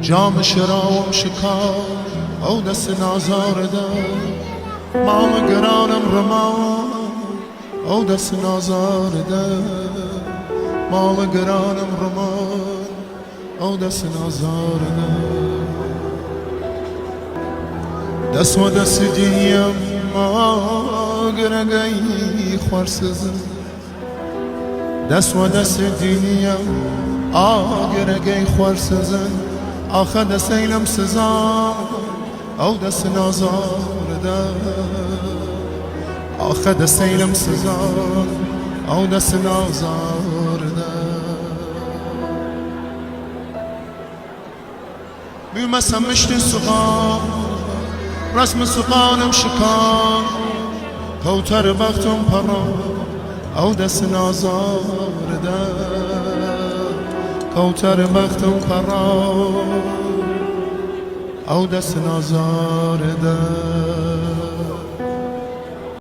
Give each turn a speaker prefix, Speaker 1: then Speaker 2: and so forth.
Speaker 1: جام شراوم شکار او دست نازار دار مام گرانم رمان او دست نازار دار مام گرانم رمان او دست نازار دار دست و دست دیم ما گرگی خوارسزم دست و دست دیم آگرگی خوارسزم آخه دست اینم سزا او دست نازار دار آخه دست اینم سزا او دست نازار دار بیمسم مشت سقان رسم سقانم شکان کوتر بختم پران او دست نازار دار کوتر بختم پران او دست نازار دار